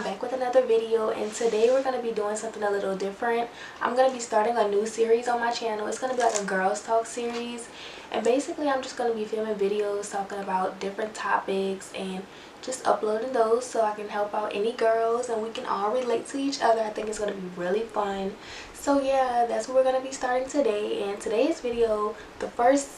I'm back with another video, and today we're going to be doing something a little different. I'm going to be starting a new series on my channel. It's going to be like a girls talk series, and basically I'm just going to be filming videos talking about different topics and just uploading those so I can help out any girls and we can all relate to each other. I think it's going to be really fun. So yeah, that's what we're going to be starting today. And today's video, the first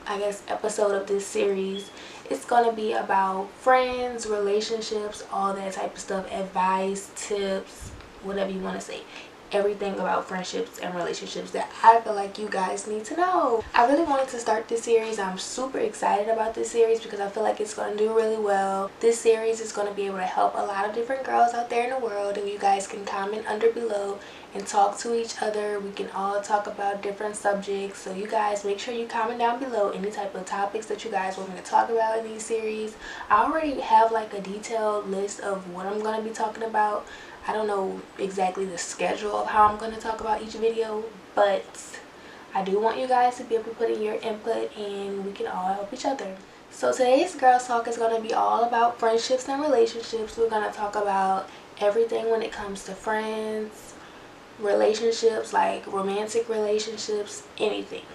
episode of this series, it's gonna be about friends, relationships, all that type of stuff, advice, tips, whatever you want to say, everything about friendships and relationships that I feel like you guys need to know. I really wanted to start this series. I'm super excited about this series because I feel like it's going to do really well. This series is going to be able to help a lot of different girls out there in the world, and you guys can comment under below and talk to each other. We can all talk about different subjects, so you guys make sure you comment down below any type of topics that you guys want me to talk about in these series. I already have like a detailed list of what I'm going to be talking about. I don't know exactly the schedule of how I'm going to talk about each video, but I do want you guys to be able to put in your input and we can all help each other. So today's girls talk is going to be all about friendships and relationships. We're going to talk about everything when it comes to friends, relationships, like romantic relationships, anything.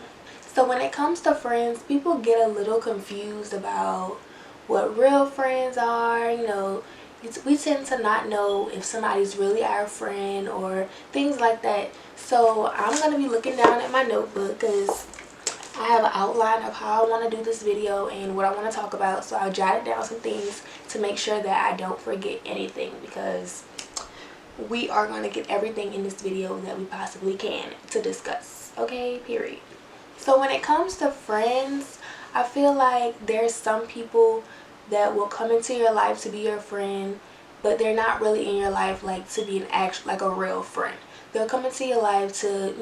So when it comes to friends, people get a little confused about what real friends are. We tend to not know if somebody's really our friend or things like that. So I'm going to be looking down at my notebook because I have an outline of how I want to do this video and what I want to talk about. So I'll jot down some things to make sure that I don't forget anything, because we are going to get everything in this video that we possibly can to discuss. Okay, period. So when it comes to friends, I feel like there's some people that will come into your life to be your friend, but they're not really in your life like to be an actual, like a real friend. They'll come into your life to,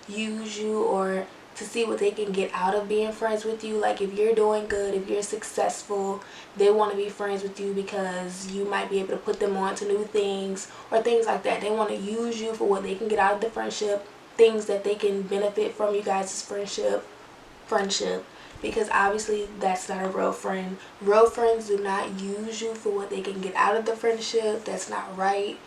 use you or to see what they can get out of being friends with you. Like if you're doing good, if you're successful, they want to be friends with you because you might be able to put them on to new things or things like that. They want to use you for what they can get out of the friendship, things that they can benefit from you guys' friendship, because obviously that's not a real friend. Real friends do not use you for what they can get out of the friendship. That's not right.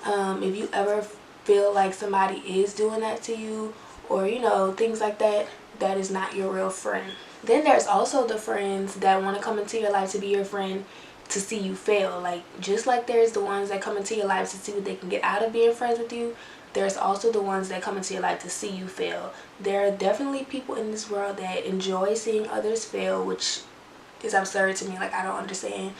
If you ever feel like somebody is doing that to you or things like that, that is not your real friend. Then there's also the friends that want to come into your life to be your friend to see you fail. Like just like there's the ones that come into your life to see what they can get out of being friends with you, there's also the ones that come into your life to see you fail. There are definitely people in this world that enjoy seeing others fail, which is absurd to me. Like I don't understand.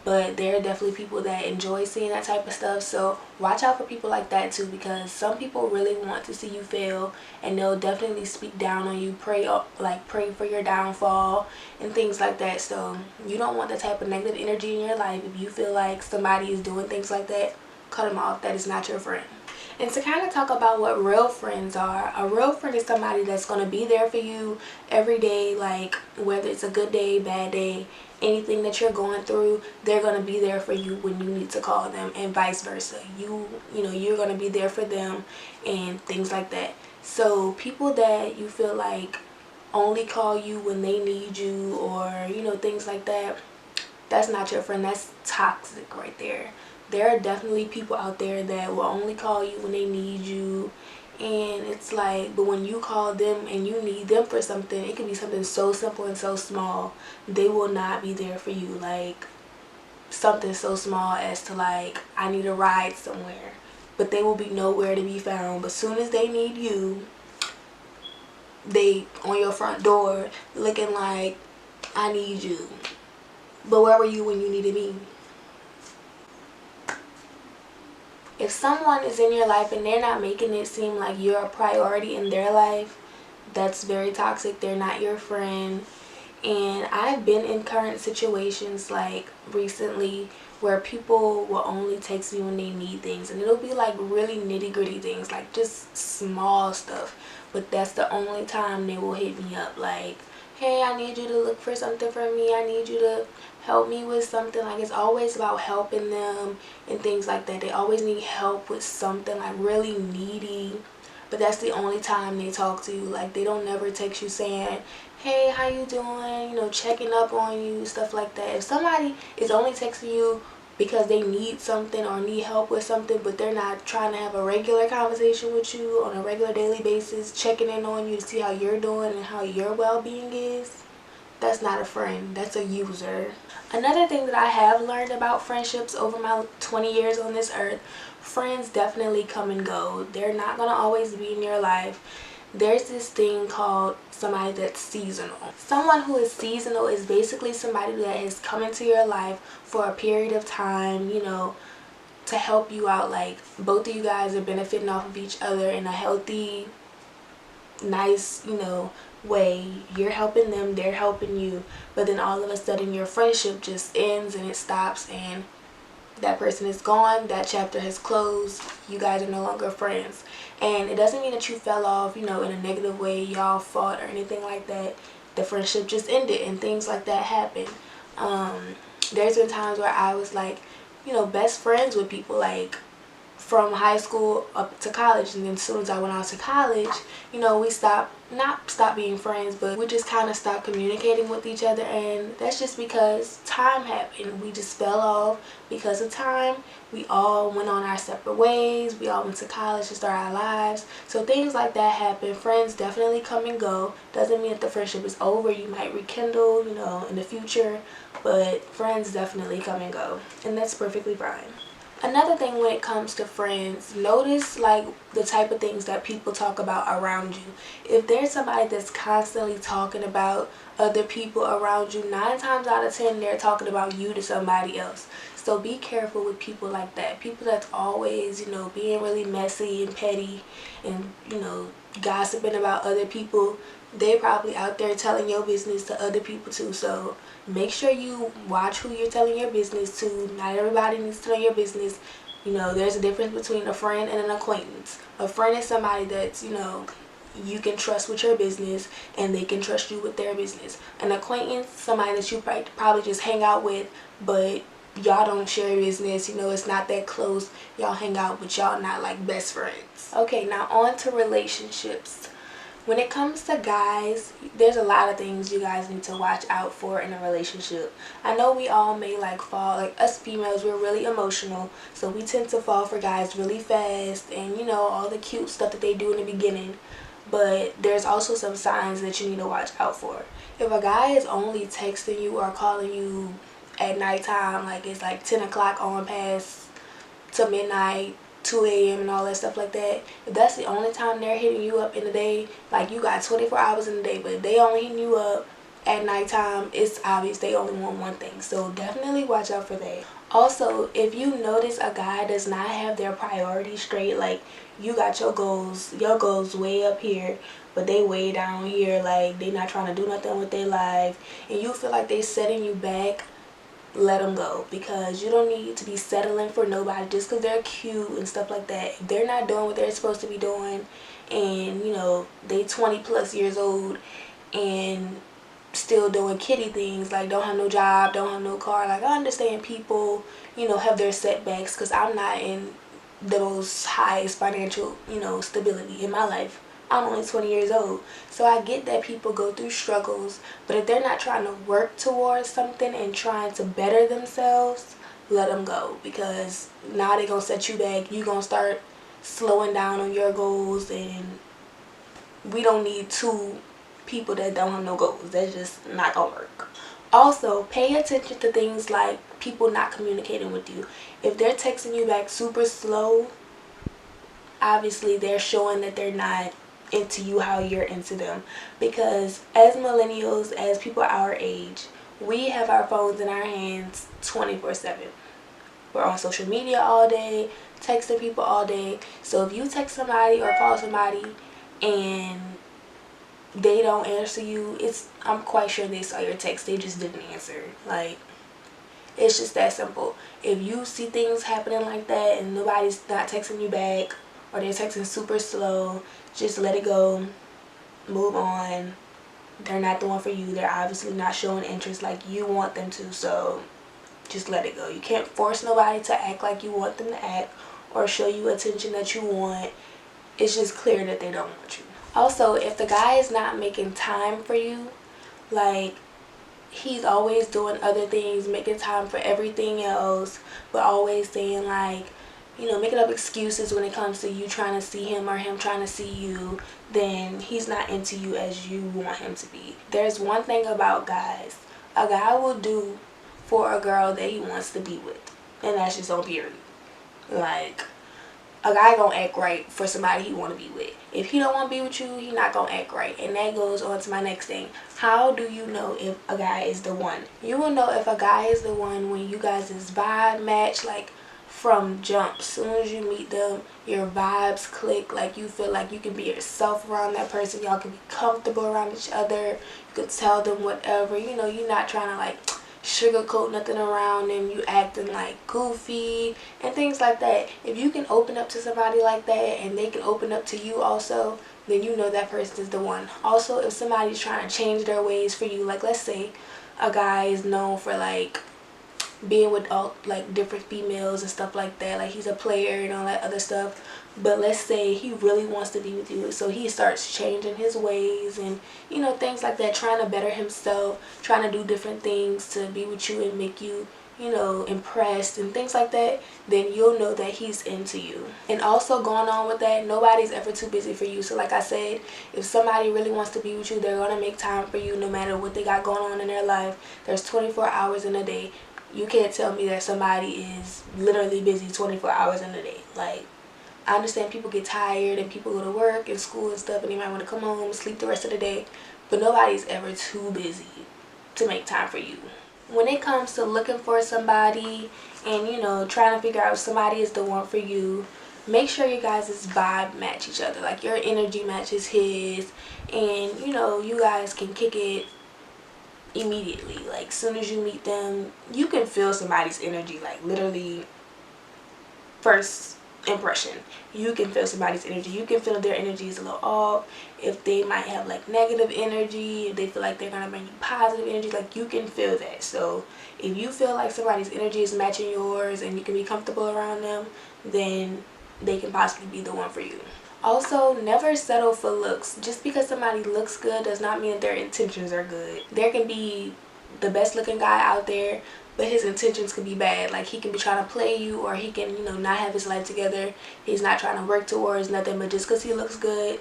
But there are definitely people that enjoy seeing that type of stuff. So watch out for people like that too, because some people really want to see you fail and they'll definitely speak down on you, pray for your downfall and things like that. So you don't want that type of negative energy in your life. If you feel like somebody is doing things like that, cut them off. That is not your friend. And to kind of talk about what real friends are, a real friend is somebody that's going to be there for you every day, like whether it's a good day, bad day, anything that you're going through, they're going to be there for you when you need to call them, and vice versa. You're going to be there for them and things like that. So people that you feel like only call you when they need you or things like that, that's not your friend. That's toxic right there. There are definitely people out there that will only call you when they need you, and it's like, but when you call them and you need them for something, it could be something so simple and so small, they will not be there for you. Like something so small as to like, I need a ride somewhere, but they will be nowhere to be found. But soon as they need you, they on your front door looking like, I need you. But where were you when you needed me? If someone is in your life and they're not making it seem like you're a priority in their life, that's very toxic. They're not your friend. And I've been in current situations like recently where people will only text me when they need things, and it'll be like really nitty-gritty things, like just small stuff, but that's the only time they will hit me up, like, hey, I need you to look for something for me, I need you to help me with something. Like it's always about helping them and things like that. They always need help with something, like really needy, but that's the only time they talk to you. Like they don't never text you saying, hey, how you doing, checking up on you, stuff like that. If somebody is only texting you because they need something or need help with something, but they're not trying to have a regular conversation with you on a regular daily basis, checking in on you to see how you're doing and how your well-being is, that's not a friend. That's a user. Another thing that I have learned about friendships over my 20 years on this earth, friends definitely come and go. They're not going to always be in your life. There's this thing called somebody that's seasonal. Someone who is seasonal is basically somebody that has come into your life for a period of time, you know, to help you out. Like, both of you guys are benefiting off of each other in a healthy, nice, you know, way. You're helping them, they're helping you, but then all of a sudden your friendship just ends and it stops, and that person is gone, that chapter has closed, you guys are no longer friends. And it doesn't mean that you fell off, you know, in a negative way, y'all fought or anything like that. The friendship just ended and things like that happen. There's been times where I was like, you know, best friends with people, like from high school up to college, and then as soon as I went out to college, you know, we not stopped being friends, but we just kind of stopped communicating with each other, and that's just because time happened. We just fell off because of time. We all went on our separate ways. We all went to college to start our lives, so things like that happen. Friends definitely come and go. Doesn't mean that the friendship is over. You might rekindle, you know, in the future, but friends definitely come and go, and that's perfectly fine. Another thing when it comes to friends, notice like the type of things that people talk about around you. If there's somebody that's constantly talking about other people around you, 9 times out of 10 they're talking about you to somebody else. So be careful with people like that. People that's always, you know, being really messy and petty and, you know, gossiping about other people. They're probably out there telling your business to other people too. So make sure you watch who you're telling your business to. Not everybody needs to know your business. You know, there's a difference between a friend and an acquaintance. A friend is somebody that's, you know, you can trust with your business and they can trust you with their business. An acquaintance, somebody that you probably just hang out with, but y'all don't share business, you know, it's not that close. Y'all hang out, but y'all not like best friends. Okay, now on to relationships. When it comes to guys, there's a lot of things you guys need to watch out for in a relationship. I know we all may like fall, like us females, we're really emotional, so we tend to fall for guys really fast, and you know, all the cute stuff that they do in the beginning. But there's also some signs that you need to watch out for. If a guy is only texting you or calling you at nighttime, like it's like 10 o'clock on past to midnight, 2 a.m. and all that stuff like that, if that's the only time they're hitting you up in the day, like you got 24 hours in the day, but if they only hitting you up at nighttime, it's obvious they only want one thing. So definitely watch out for that. Also, if you notice a guy does not have their priorities straight, like you got your goals way up here, but they way down here, like they not trying to do nothing with their life, and you feel like they setting you back, let them go, because you don't need to be settling for nobody just because they're cute and stuff like that. If they're not doing what they're supposed to be doing, and you know they 20 plus years old and still doing kiddie things, like don't have no job, don't have no car, like I understand people, you know, have their setbacks, because I'm not in the most highest financial, you know, stability in my life. I'm only 20 years old, so I get that people go through struggles, but if they're not trying to work towards something and trying to better themselves, let them go, because now they're going to set you back. You're going to start slowing down on your goals, and we don't need 2 people that don't have no goals. That's just not going to work. Also, pay attention to things like people not communicating with you. If they're texting you back super slow, obviously they're showing that they're not into you how you're into them, because as millennials, as people our age, we have our phones in our hands 24/7. We're on social media all day, texting people all day. So if you text somebody or call somebody and they don't answer you, I'm quite sure they saw your text, they just didn't answer. Like, it's just that simple. If you see things happening like that and nobody's not texting you back, or they're texting super slow, just let it go, move on. They're not the one for you. They're obviously not showing interest like you want them to, so just let it go. You can't force nobody to act like you want them to act or show you attention that you want. It's just clear that they don't want you. Also, if the guy is not making time for you, like he's always doing other things, making time for everything else, but always saying like, you know, making up excuses when it comes to you trying to see him or him trying to see you, then he's not into you as you want him to be. There's one thing about guys. A guy will do for a girl that he wants to be with. And that's just on period. Like, a guy gonna act right for somebody he want to be with. If he don't want to be with you, he not gonna act right. And that goes on to my next thing. How do you know if a guy is the one? You will know if a guy is the one when you guys' vibe match, like from jump. Soon as you meet them, your vibes click. Like, you feel like you can be yourself around that person. Y'all can be comfortable around each other. You can tell them whatever. You know, you're not trying to like sugarcoat nothing around them. You acting like goofy and things like that. If you can open up to somebody like that and they can open up to you also, then you know that person is the one. Also, if somebody's trying to change their ways for you, like let's say a guy is known for like being with all like different females and stuff like that, like he's a player and all that other stuff, but let's say he really wants to be with you, so he starts changing his ways and, you know, things like that, trying to better himself, trying to do different things to be with you and make you, you know, impressed and things like that, then you'll know that he's into you. And also going on with that, nobody's ever too busy for you. So like I said, if somebody really wants to be with you, they're gonna make time for you no matter what they got going on in their life. There's 24 hours in a day. You can't tell me that somebody is literally busy 24 hours in a day. Like, I understand people get tired and people go to work and school and stuff and they might want to come home, sleep the rest of the day, but nobody's ever too busy to make time for you. When it comes to looking for somebody and, you know, trying to figure out if somebody is the one for you, make sure you guys' vibe match each other. Like, your energy matches his and, you know, you guys can kick it immediately. Like, soon as you meet them, you can feel somebody's energy. Like, literally first impression, you can feel somebody's energy. You can feel if their energy is a little off, if they might have like negative energy, if they feel like they're gonna bring you positive energy. Like, you can feel that. So if you feel like somebody's energy is matching yours and you can be comfortable around them, then they can possibly be the one for you. Also, never settle for looks. Just because somebody looks good does not mean that their intentions are good. There can be the best looking guy out there, but his intentions could be bad. Like, he can be trying to play you, or he can, you know, not have his life together. He's not trying to work towards nothing, but just because he looks good,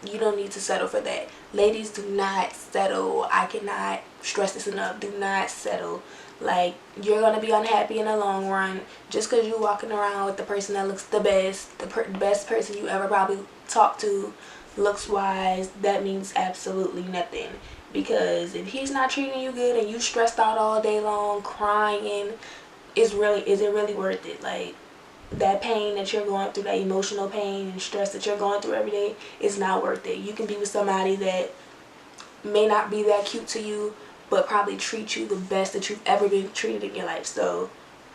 you don't need to settle for that. Ladies, do not settle. I cannot stress this enough. Do not settle. Like, you're gonna be unhappy in the long run just because you're walking around with the person that looks the best, the best person you ever probably talked to looks wise. That means absolutely nothing, because if he's not treating you good and you stressed out all day long crying, is it really worth it? Like, that pain that you're going through, that emotional pain and stress that you're going through every day, is not worth it. You can be with somebody that may not be that cute to you, but probably treat you the best that you've ever been treated in your life. So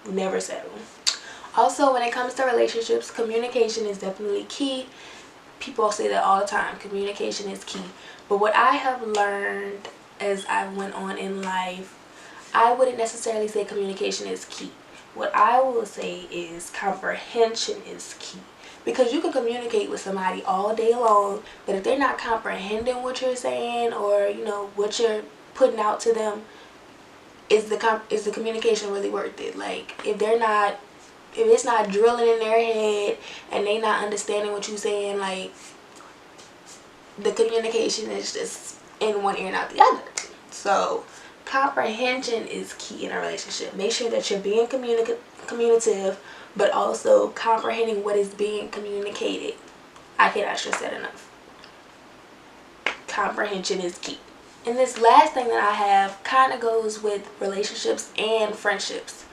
never settle. Also, when it comes to relationships, communication is definitely key. People say that all the time. Communication is key. But what I have learned as I went on in life, I wouldn't necessarily say communication is key. What I will say is comprehension is key. Because you can communicate with somebody all day long, but if they're not comprehending what you're saying, or, you know, what you're putting out to them, is the communication really worth it? Like, if it's not drilling in their head and they not understanding what you're saying, like, the communication is just in one ear and out the other. So comprehension is key in a relationship. Make sure that you're being communicative, but also comprehending what is being communicated. I cannot stress that enough. Comprehension is key. And this last thing that I have kind of goes with relationships and friendships.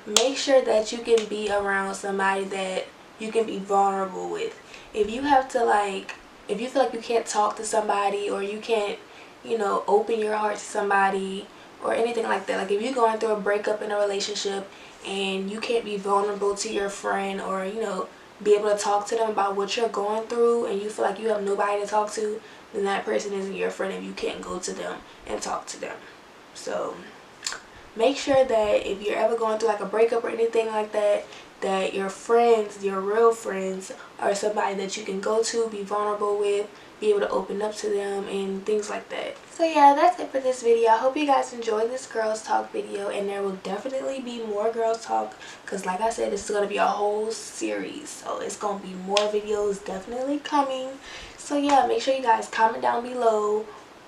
Make sure that you can be around somebody that you can be vulnerable with. If you have to, like, if you feel like you can't talk to somebody, or you can't, you know, open your heart to somebody or anything like that. Like, if you're going through a breakup in a relationship and you can't be vulnerable to your friend, or, you know, be able to talk to them about what you're going through, and you feel like you have nobody to talk to, then that person isn't your friend if you can't go to them and talk to them. So make sure that if you're ever going through like a breakup or anything like that, that your friends, your real friends, are somebody that you can go to, be vulnerable with, be able to open up to them and things like that. So yeah, that's it for this video. I hope you guys enjoyed this girls talk video, and there will definitely be more girls talk because like I said, this is going to be a whole series, so it's going to be more videos definitely coming. So yeah, make sure you guys comment down below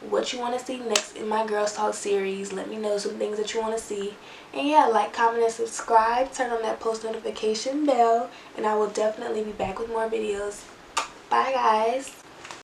what you want to see next in my girls talk series. Let me know some things that you want to see, and yeah, like, comment, and subscribe. Turn on that post notification bell, and I will definitely be back with more videos. Bye guys.